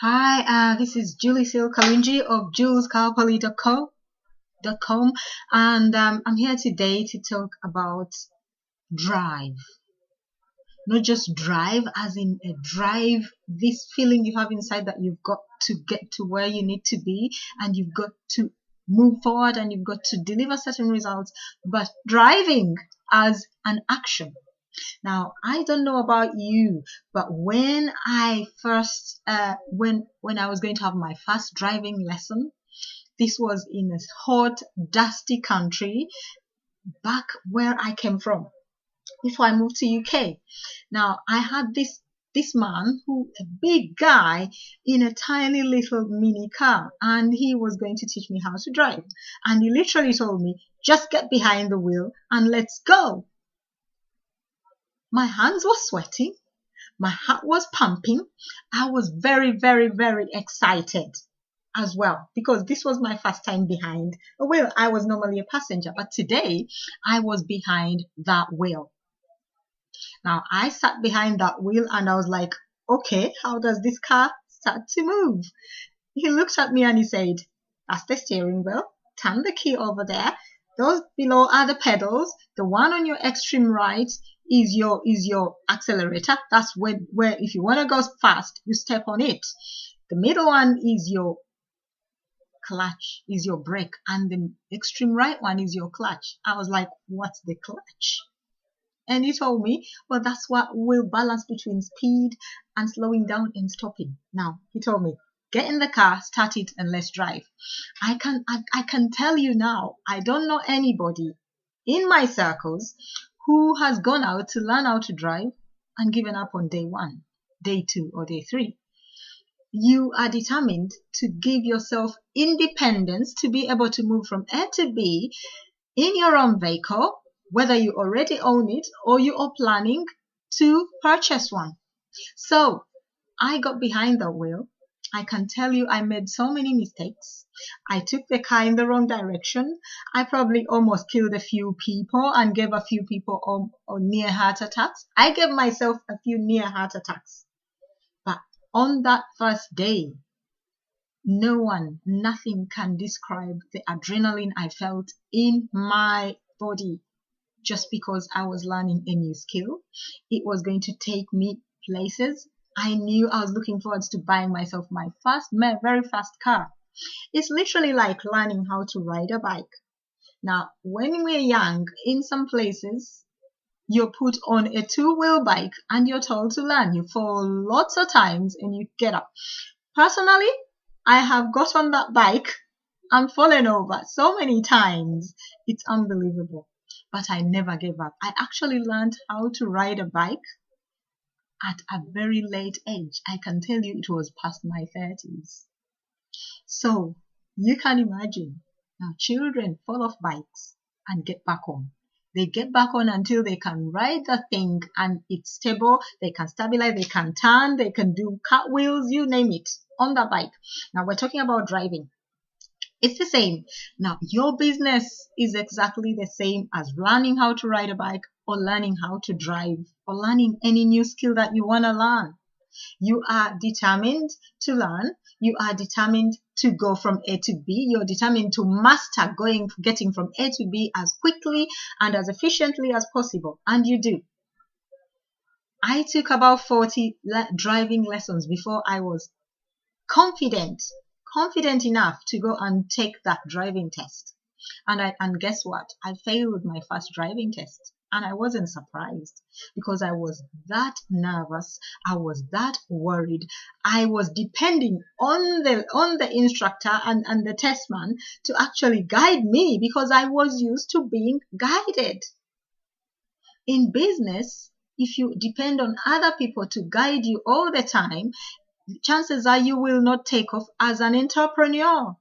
Hi, this is Julie Seal Kalungi of julescarpoly.com, and I'm here today to talk about drive. Not just drive, as in a drive, this feeling you have inside that you've got to get to where you need to be, and you've got to move forward, and you've got to deliver certain results, but driving as an action. Now, I don't know about you, but when I first, when I was going to have my first driving lesson, this was in a hot, dusty country back where I came from before I moved to UK. Now, I had this man a big guy in a tiny little mini car, and he was going to teach me how to drive. And he literally told me, just get behind the wheel and let's go. My hands were sweating. My heart was pumping. I was very, very, very excited as well because this was my first time behind a wheel. I was normally a passenger, but today I was behind that wheel. Now I sat behind that wheel and I was like, okay, how does this car start to move? He looked at me and he said, that's the steering wheel. Turn the key over there. Those below are the pedals. The one on your extreme right is your accelerator. That's where if you want to go fast, you step on it. The middle one is your clutch, is your brake, and the extreme right one is your clutch. I was like, what's the clutch? And he told me, well, that's what will balance between speed and slowing down and stopping. Now, he told me, get in the car, start it, and let's drive. I can tell you now, I don't know anybody in my circles who has gone out to learn how to drive and given up on day 1, day 2, or day 3. You are determined to give yourself independence to be able to move from A to B in your own vehicle, whether you already own it or you are planning to purchase one. So I got behind the wheel. I can tell you I made so many mistakes. I took the car in the wrong direction. I probably almost killed a few people and gave a few people near heart attacks. I gave myself a few near heart attacks. But on that first day, nothing can describe the adrenaline I felt in my body just because I was learning a new skill. It was going to take me places. I knew I was looking forward to buying myself my very first car. It's literally like learning how to ride a bike. Now, when we're young, in some places, you're put on a 2-wheel bike and you're told to learn. You fall lots of times and you get up. Personally, I have got on that bike and fallen over so many times. It's unbelievable. But I never gave up. I actually learned how to ride a bike at a very late age. I can tell you it was past my 30s. So you can imagine now children fall off bikes and get back on. They get back on until they can ride the thing and it's stable. They can stabilize, they can turn, they can do cartwheels, you name it, on the bike. Now we're talking about driving. It's the same. Now, your business is exactly the same as learning how to ride a bike or learning how to drive or learning any new skill that you want to learn. You are determined to learn. You are determined to go from A to B. You're determined to master getting from A to B as quickly and as efficiently as possible. And you do. I took about 40 driving lessons before I was confident enough to go and take that driving test. And guess what? I failed my first driving test. And I wasn't surprised because I was that nervous. I was that worried. I was depending on the instructor and the test man to actually guide me because I was used to being guided. In business, if you depend on other people to guide you all the time, chances are you will not take off as an entrepreneur.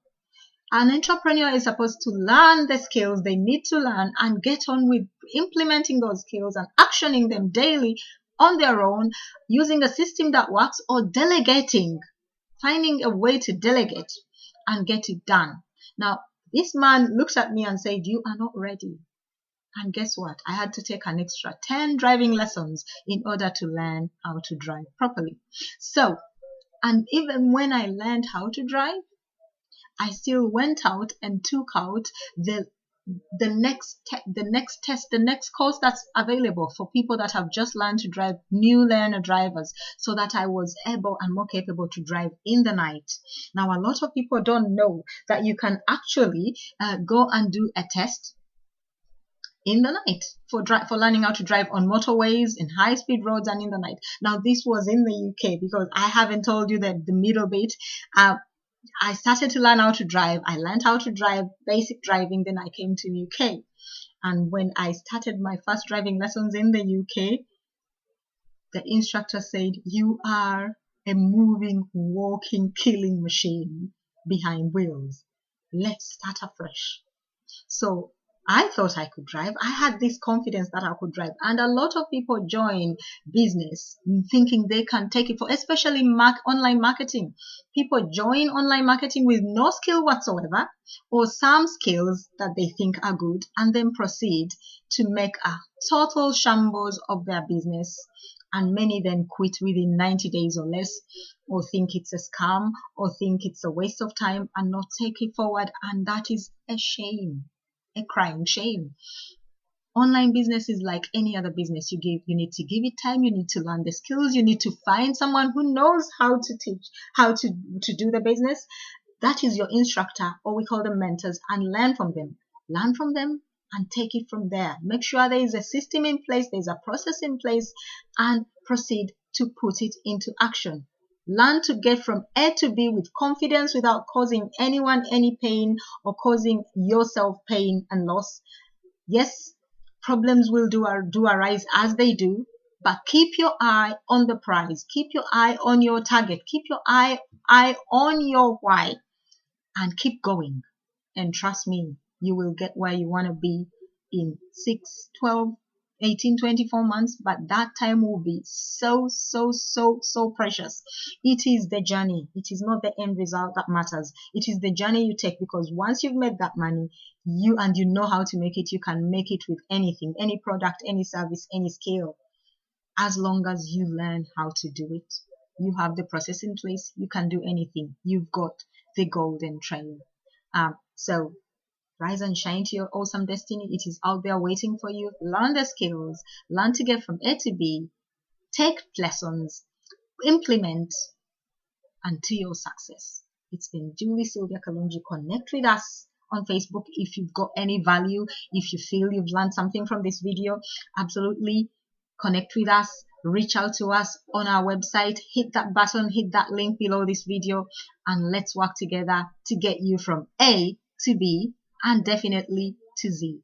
An entrepreneur is supposed to learn the skills they need to learn and get on with implementing those skills and actioning them daily on their own, using a system that works or delegating, finding a way to delegate and get it done. Now, this man looked at me and said, you are not ready. And guess what? I had to take an extra 10 driving lessons in order to learn how to drive properly. So And even when I learned how to drive, I still went out and took out the next course that's available for people that have just learned to drive, new learner drivers, so that I was able and more capable to drive in the night. Now, a lot of people don't know that you can actually go and do a test in the night for learning how to drive on motorways, in high-speed roads, and in the night. Now, this was in the UK, because I haven't told you that the middle bit. I started to learn how to drive. I learned how to drive, basic driving, then I came to UK. And when I started my first driving lessons in the UK, the instructor said, "You are a moving, walking, killing machine behind wheels. Let's start afresh." So I thought I could drive. I had this confidence that I could drive. And a lot of people join business thinking they can take it for, especially online marketing. People join online marketing with no skill whatsoever, or some skills that they think are good, and then proceed to make a total shambles of their business. And many then quit within 90 days or less, or think it's a scam, or think it's a waste of time, and not take it forward. And that is a shame. A crying shame. Online business is like any other business. You need to give it time. You need to learn the skills. You need to find someone who knows how to teach, how to do the business. That is your instructor, or we call them mentors, and learn from them. Learn from them and take it from there. Make sure there is a system in place, there's a process in place, and proceed to put it into action. Learn to get from A to B with confidence without causing anyone any pain or causing yourself pain and loss. Yes, problems will do arise as they do, but keep your eye on the prize. Keep your eye on your target. Keep your eye on your why, and keep going. And trust me, you will get where you want to be in 6, 12, 18, 24 months, but that time will be so precious. It is the journey. It is not the end result that matters. It is the journey you take, because once you've made that money, you know how to make it, you can make it with anything, any product, any service, any skill. As long as you learn how to do it, you have the process in place, you can do anything. You've got the golden trail. So rise and shine to your awesome destiny. It is out there waiting for you. Learn the skills. Learn to get from A to B. Take lessons. Implement until your success. It's been Julie Sylvia Kalungi. Connect with us on Facebook if you've got any value. If you feel you've learned something from this video, absolutely connect with us. Reach out to us on our website. Hit that button, hit that link below this video, and let's work together to get you from A to B, and definitely to Z.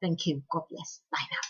Thank you. God bless. Bye now.